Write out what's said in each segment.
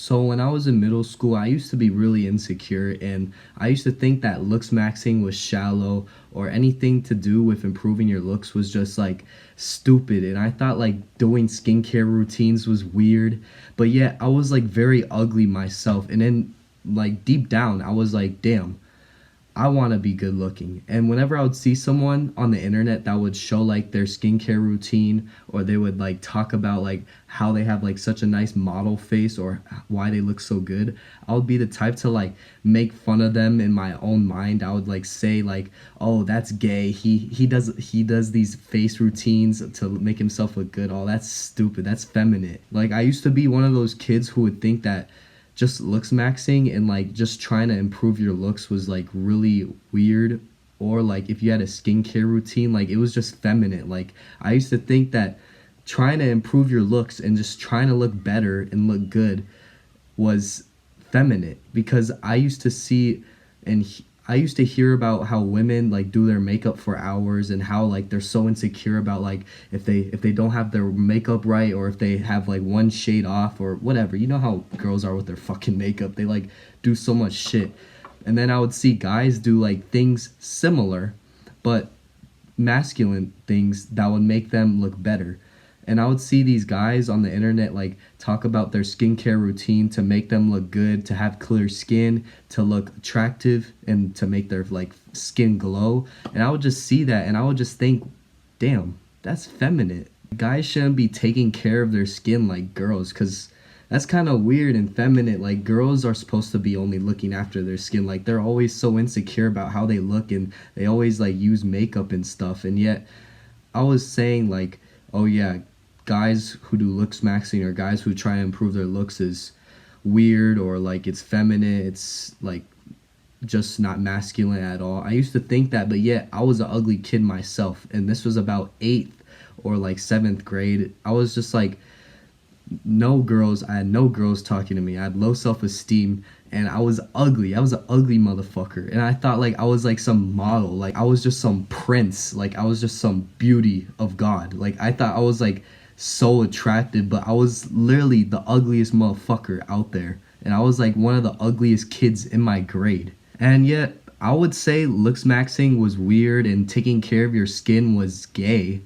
So when I was in middle school, I used to be really insecure and I used to think that looks maxing was shallow or anything to do with improving your looks was just like stupid. And I thought like doing skincare routines was weird, but yet I was like very ugly myself. And then like deep down, I was like, damn, I want to be good looking. And whenever I would see someone on the internet that would show like their skincare routine, or they would like talk about like how they have like such a nice model face or why they look so good, I would be the type to like make fun of them in my own mind. I would like say like, "Oh, that's gay. He does these face routines to make himself look good. Oh, that's stupid. That's feminine." Like I used to be one of those kids who would think that just looks maxing and like just trying to improve your looks was like really weird, or like if you had a skincare routine, like it was just feminine. Like I used to think that trying to improve your looks and just trying to look better and look good was feminine, because I used to see and I used to hear about how women like do their makeup for hours and how like they're so insecure about like if they don't have their makeup right, or if they have like one shade off or whatever. You know how girls are with their fucking makeup. They like do so much shit. And then I would see guys do like things similar but masculine things that would make them look better. And I would see these guys on the internet like talk about their skincare routine to make them look good, to have clear skin, to look attractive, and to make their like skin glow. And I would just see that and I would just think, damn, that's feminine. Guys shouldn't be taking care of their skin like girls, because that's kind of weird and feminine. Like girls are supposed to be only looking after their skin. Like they're always so insecure about how they look and they always like use makeup and stuff. And yet I was saying like, oh yeah, guys who do looks maxing or guys who try to improve their looks is weird, or like it's feminine, it's like just not masculine at all. I used to think that, but yet I was an ugly kid myself, and this was about 8th or like 7th grade. I was just like, I had no girls talking to me. I had low self-esteem and I was ugly. I was an ugly motherfucker. And I thought like I was like some model. Like I was just some prince. Like I was just some beauty of God. Like I thought I was like so attractive, but I was literally the ugliest motherfucker out there. And I was like one of the ugliest kids in my grade. And yet I would say looks maxing was weird and taking care of your skin was gay.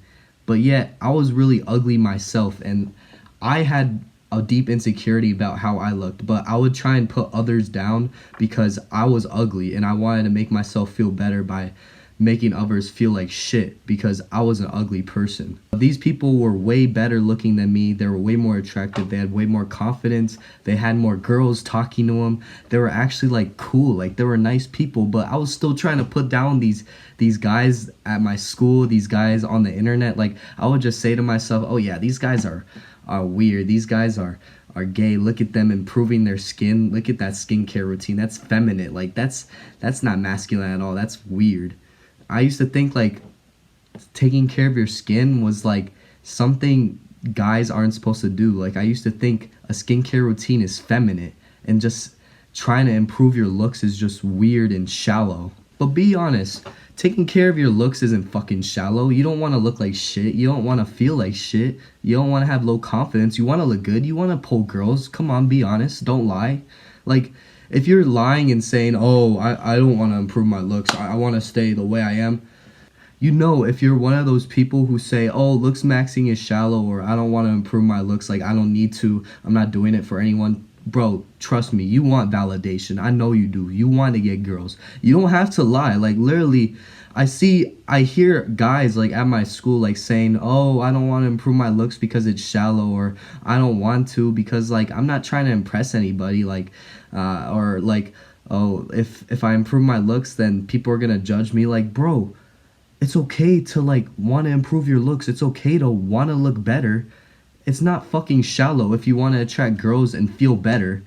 But yet I was really ugly myself, and I had a deep insecurity about how I looked, but I would try and put others down because I was ugly and I wanted to make myself feel better by making others feel like shit because I was an ugly person. These people were way better looking than me. They were way more attractive. They had way more confidence. They had more girls talking to them. They were actually like cool. Like they were nice people, but I was still trying to put down these guys at my school, these guys on the internet. Like I would just say to myself, oh yeah, these guys are weird. These guys are gay. Look at them improving their skin. Look at that skincare routine. That's feminine. Like that's not masculine at all. That's weird. I used to think like taking care of your skin was like something guys aren't supposed to do. Like I used to think a skincare routine is feminine and just trying to improve your looks is just weird and shallow. But be honest, taking care of your looks isn't fucking shallow. You don't want to look like shit. You don't want to feel like shit. You don't want to have low confidence. You want to look good. You want to pull girls. Come on, be honest. Don't lie. Like, if you're lying and saying, oh, I don't want to improve my looks, I want to stay the way I am, you know, if you're one of those people who say, oh, looks maxing is shallow, or I don't want to improve my looks, like I don't need to, I'm not doing it for anyone, bro, trust me, you want validation. I know you do. You want to get girls. You don't have to lie. Like literally, I hear guys like at my school like saying, oh, I don't want to improve my looks because it's shallow, or I don't want to because like I'm not trying to impress anybody, like or like, oh, if I improve my looks then people are gonna judge me. Like bro, it's okay to like want to improve your looks. It's okay to want to look better. It's not fucking shallow if you want to attract girls and feel better.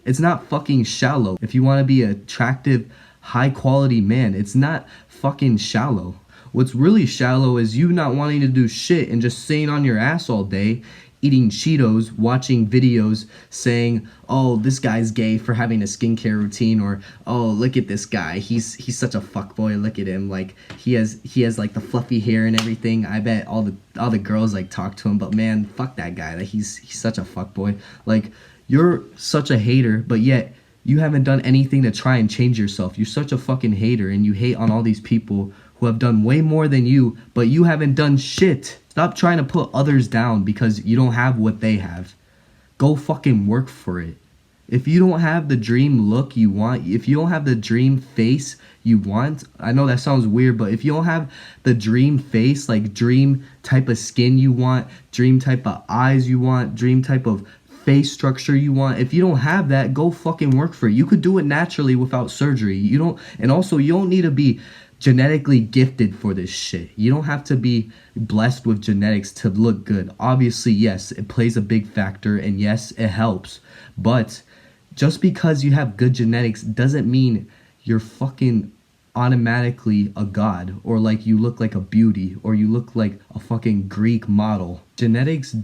It's not fucking shallow if you want to be an attractive, high quality man. It's not fucking shallow. What's really shallow is you not wanting to do shit and just sitting on your ass all day, eating Cheetos, watching videos saying, oh, this guy's gay for having a skincare routine, or oh, look at this guy, he's such a fuckboy, look at him, like he has like the fluffy hair and everything. I bet all the girls like talk to him, but man, fuck that guy, like he's such a fuckboy. Like You're such a hater, but yet you haven't done anything to try and change yourself. You're such a fucking hater, and you hate on all these people who have done way more than you, but you haven't done shit. Stop trying to put others down because you don't have what they have. Go fucking work for it. If you don't have the dream look you want, if you don't have the dream face you want, I know that sounds weird, but if you don't have the dream face, like dream type of skin you want, dream type of eyes you want, dream type of face structure you want, if you don't have that, go fucking work for it. You could do it naturally without surgery. You don't, and also you don't need to be genetically gifted for this shit. You don't have to be blessed with genetics to look good. Obviously, yes, it plays a big factor, and yes, it helps, but just because you have good genetics doesn't mean you're fucking automatically a god, or like you look like a beauty, or you look like a fucking Greek model. Genetics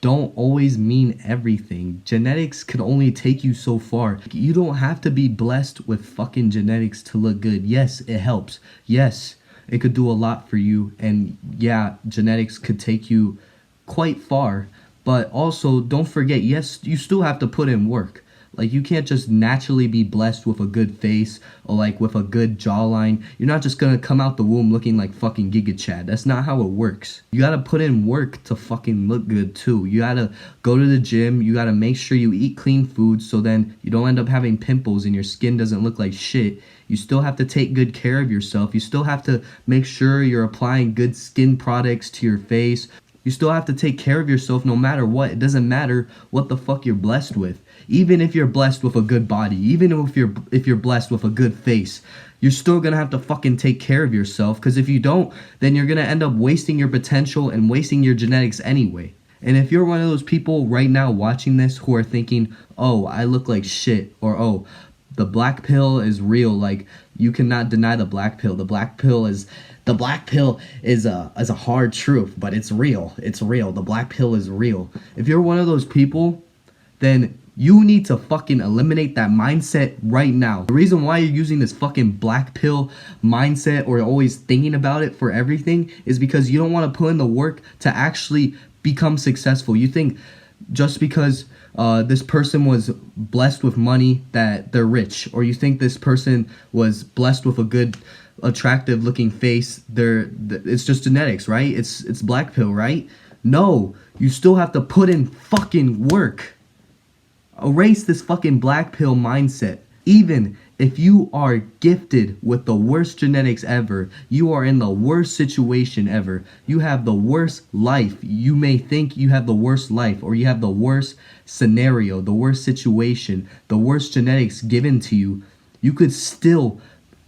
don't always mean everything. Genetics could only take you so far. You don't have to be blessed with fucking genetics to look good. Yes, it helps. Yes, it could do a lot for you, and yeah, genetics could take you quite far, but also don't forget, yes, you still have to put in work. Like, you can't just naturally be blessed with a good face or like with a good jawline. You're not just gonna come out the womb looking like fucking Giga Chad. That's not how it works. You gotta put in work to fucking look good too. You gotta go to the gym. You gotta make sure you eat clean food so then you don't end up having pimples and your skin doesn't look like shit. You still have to take good care of yourself. You still have to make sure you're applying good skin products to your face. You still have to take care of yourself no matter what. It doesn't matter what the fuck you're blessed with. Even if you're blessed with a good body, even if you're blessed with a good face, you're still gonna have to fucking take care of yourself, because if you don't, then you're gonna end up wasting your potential and wasting your genetics anyway. And if you're one of those people right now watching this who are thinking, oh, I look like shit, or oh, the black pill is real, like, you cannot deny the black pill. The black pill is a hard truth, but it's real. It's real. The black pill is real. If you're one of those people, then you need to fucking eliminate that mindset right now. The reason why you're using this fucking black pill mindset or always thinking about it for everything is because you don't want to put in the work to actually become successful. You think just because this person was blessed with money that they're rich, or you think this person was blessed with a good, attractive looking face, it's just genetics, right? It's black pill, right? No, you still have to put in fucking work. Erase this fucking black pill mindset. Even if you are gifted with the worst genetics ever, you are in the worst situation ever, you have the worst life, you may think you have the worst life, or you have the worst scenario, the worst situation, the worst genetics given to you, you could still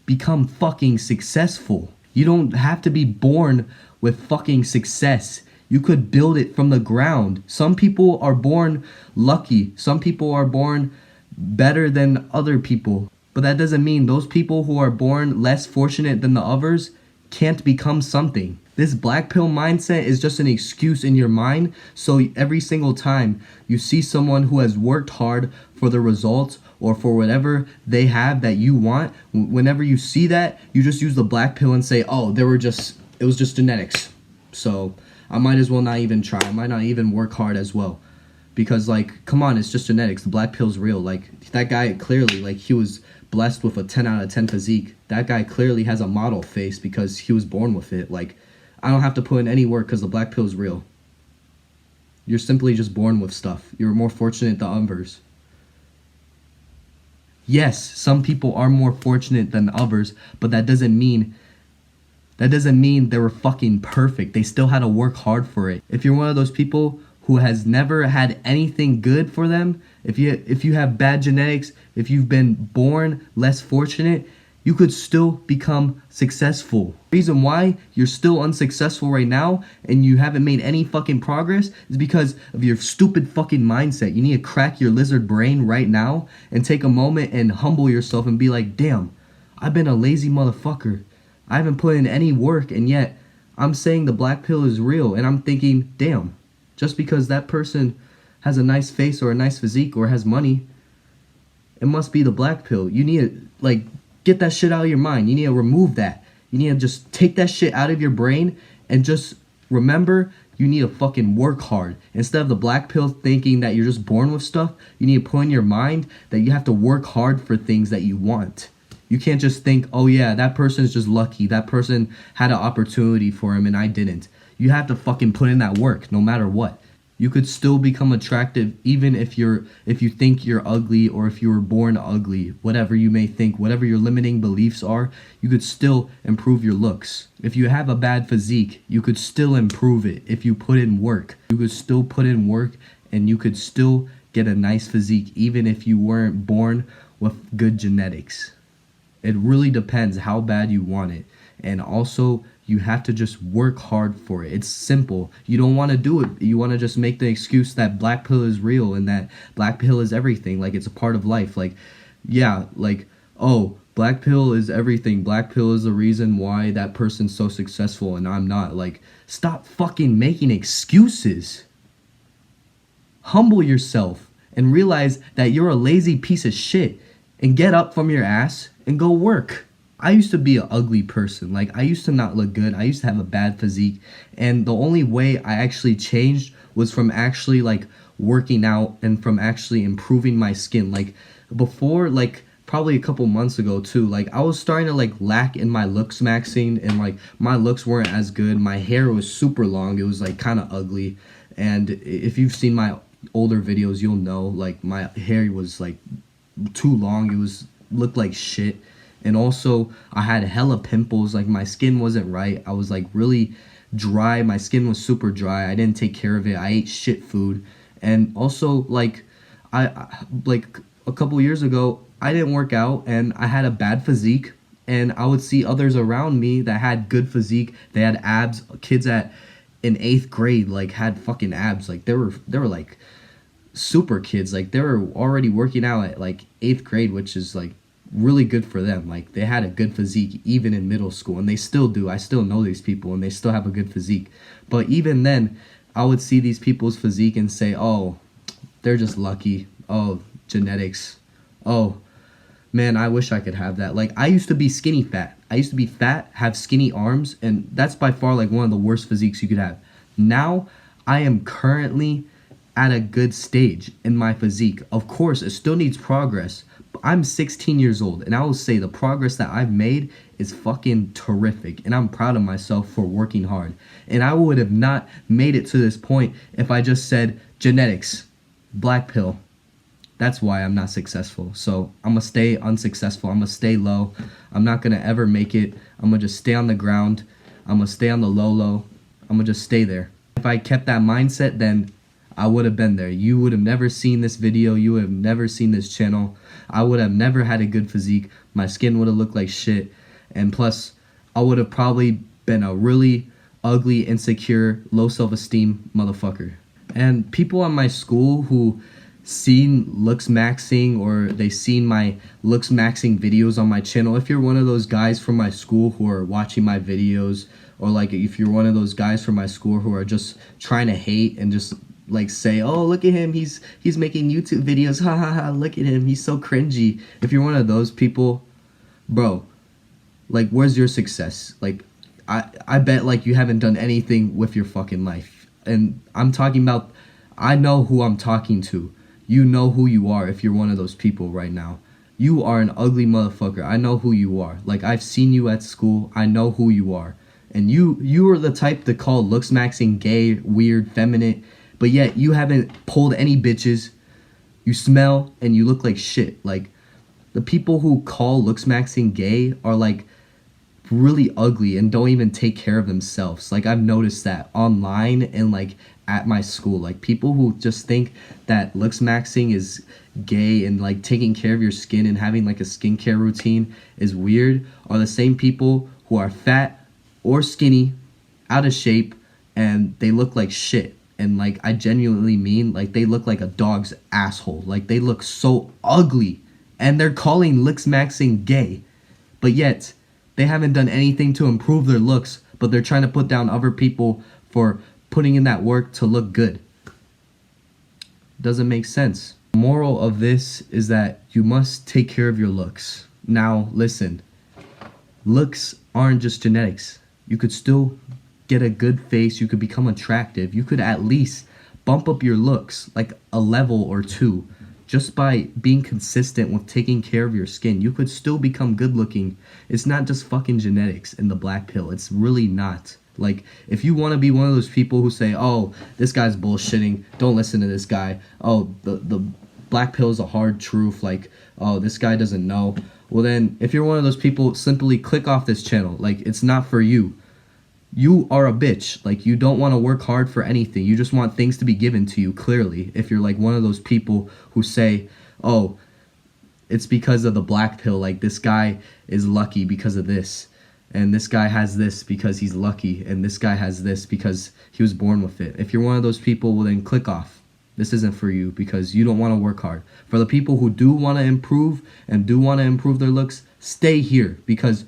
become fucking successful. You don't have to be born with fucking success. You could build it from the ground. Some people are born lucky. Some people are born better than other people. But that doesn't mean those people who are born less fortunate than the others can't become something. This black pill mindset is just an excuse in your mind. So every single time you see someone who has worked hard for the results or for whatever they have that you want, whenever you see that, you just use the black pill and say, oh, it was just genetics. So I might as well not even try. I might not even work hard as well. Because, like, come on, it's just genetics. The black pill's real. Like, that guy clearly, like, he was blessed with a 10 out of 10 physique. That guy clearly has a model face because he was born with it. Like, I don't have to put in any work because the black pill's real. You're simply just born with stuff. You're more fortunate than others. Yes, some people are more fortunate than others, but that doesn't mean they were fucking perfect. They still had to work hard for it. If you're one of those people who has never had anything good for them, if you have bad genetics, if you've been born less fortunate, you could still become successful. The reason why you're still unsuccessful right now and you haven't made any fucking progress is because of your stupid fucking mindset. You need to crack your lizard brain right now and take a moment and humble yourself and be like, damn, I've been a lazy motherfucker. I haven't put in any work, and yet I'm saying the black pill is real, and I'm thinking, damn, just because that person has a nice face or a nice physique or has money, it must be the black pill. You need to, like, get that shit out of your mind. You need to remove that. You need to just take that shit out of your brain and just remember You need to fucking work hard. Instead of the black pill thinking that you're just born with stuff, you need to put in your mind that you have to work hard for things that you want. You can't just think, oh yeah, that person's just lucky. That person had an opportunity for him and I didn't. You have to fucking put in that work no matter what. You could still become attractive even if you think you're ugly, or if you were born ugly, whatever you may think, whatever your limiting beliefs are, you could still improve your looks. If you have a bad physique, you could still improve it if you put in work. You could still put in work and you could still get a nice physique even if you weren't born with good genetics. It really depends how bad you want it. And also, you have to just work hard for it. It's simple. You don't want to do it. You want to just make the excuse that black pill is real and that black pill is everything. Like, it's a part of life. Like, yeah, like, oh, black pill is everything. Black pill is the reason why that person's so successful and I'm not. Like, stop fucking making excuses. Humble yourself and realize that you're a lazy piece of shit and get up from your ass and go work. I used to be an ugly person. Like, I used to not look good. I used to have a bad physique. And the only way I actually changed was from actually, like, working out and from actually improving my skin. Like, before, like, probably a couple months ago, too, like, I was starting to, like, lack in my looks maxing. And, like, my looks weren't as good. My hair was super long. It was, like, kind of ugly. And if you've seen my older videos, you'll know, like, my hair was, like, too long. It was looked like shit. And also, I had hella pimples. Like, my skin wasn't right. I was, like, really dry. My skin was super dry. I didn't take care of it. I ate shit food. And also, like, like, a couple years ago, I didn't work out, and I had a bad physique. And I would see others around me that had good physique. They had abs. Kids in 8th grade, like, had fucking abs. Like, they were like, super kids. Like, they were already working out at, like, 8th grade, which is, like, really good for them. Like, they had a good physique even in middle school, and they still do. I still know these people and they still have a good physique. But even then, I would see these people's physique and say, oh, they're just lucky. Oh, genetics. Oh man, I wish I could have that. Like, I used to be skinny fat. I used to be fat, have skinny arms, and that's by far, like, one of the worst physiques you could have. Now I am currently at a good stage in my physique. Of course, it still needs progress. I'm 16 years old, and I will say the progress that I've made is fucking terrific, and I'm proud of myself for working hard. And I would have not made it to this point if I just said genetics, black pill. That's why I'm not successful. So I'm gonna stay unsuccessful. I'm gonna stay low. I'm not gonna ever make it. I'm gonna just stay on the ground. I'm gonna stay on the low. I'm gonna just stay there. If I kept that mindset, then I would have been there. You would have never seen this video. You would have never seen this channel. I would have never had a good physique. My skin would have looked like shit. And plus, I would have probably been a really ugly, insecure, low self-esteem motherfucker. And people at my school who seen Looksmaxing, or they seen my Looksmaxing videos on my channel, if you're one of those guys from my school who are watching my videos, or like if you're one of those guys from my school who are just trying to hate and just like say, oh, look at him, he's making YouTube videos, ha ha ha, look at him, he's so cringy. If you're one of those people, bro, like, where's your success? Like, I bet, like, you haven't done anything with your fucking life. And I'm talking about, I know who I'm talking to. You know who you are if you're one of those people right now. You are an ugly motherfucker. I know who you are. Like, I've seen you at school. I know who you are. And you are the type to call Looksmaxing gay, weird, feminine, but yet you haven't pulled any bitches. You smell and you look like shit. Like, the people who call Looksmaxing gay are, like, really ugly and don't even take care of themselves. Like, I've noticed that online and, like, at my school. Like, people who just think that Looksmaxing is gay and, like, taking care of your skin and having, like, a skincare routine is weird are the same people who are fat or skinny, out of shape, and they look like shit. And, like, I genuinely mean, like, they look like a dog's asshole. Like, they look so ugly. And they're calling Looksmaxing gay. But yet, they haven't done anything to improve their looks, but they're trying to put down other people for putting in that work to look good. Doesn't make sense. The moral of this is that you must take care of your looks. Now, listen. Looks aren't just genetics. You could still get a good face, you could become attractive, you could at least bump up your looks like a level or two just by being consistent with taking care of your skin. You could still become good looking. It's not just fucking genetics and the black pill. It's really not. Like, if you want to be one of those people who say, oh, this guy's bullshitting, don't listen to this guy. Oh, the black pill is a hard truth. Like, oh, this guy doesn't know. Well, then, if you're one of those people, simply click off this channel. Like, it's not for you. You are a bitch. Like, you don't want to work hard for anything. You just want things to be given to you, clearly. If you're like one of those people who say, oh, it's because of the black pill. Like, this guy is lucky because of this. And this guy has this because he's lucky. And this guy has this because he was born with it. If you're one of those people, well, then click off. This isn't for you because you don't want to work hard. For the people who do want to improve and do want to improve their looks, stay here because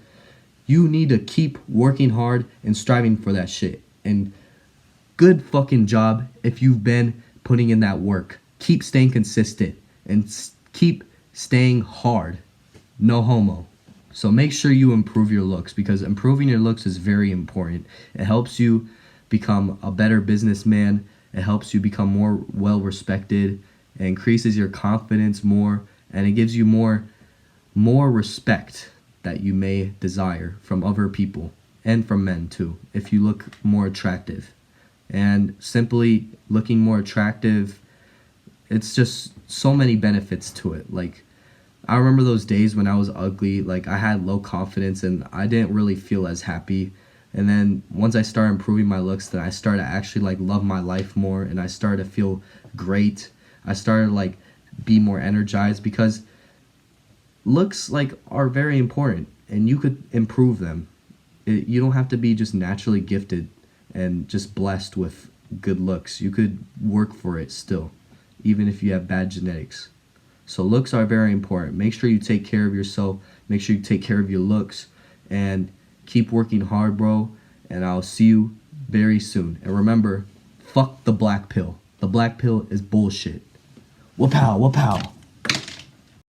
you need to keep working hard and striving for that shit. And good fucking job if you've been putting in that work. Keep staying consistent and keep staying hard. No homo. So make sure you improve your looks because improving your looks is very important. It helps you become a better businessman. It helps you become more well respected. It increases your confidence more, and it gives you more respect that you may desire from other people and from men too, if you look more attractive. And simply looking more attractive, it's just so many benefits to it. Like, I remember those days when I was ugly, like I had low confidence and I didn't really feel as happy. And then once I started improving my looks, then I started to actually like love my life more, and I started to feel great. I started to like be more energized because looks like are very important and you could improve them. You don't have to be just naturally gifted and just blessed with good looks. You could work for it still, even if you have bad genetics. So looks are very important. Make sure you take care of yourself. Make sure you take care of your looks and keep working hard, bro. And I'll see you very soon. And remember, fuck the black pill. The black pill is bullshit. Wapow, wapow.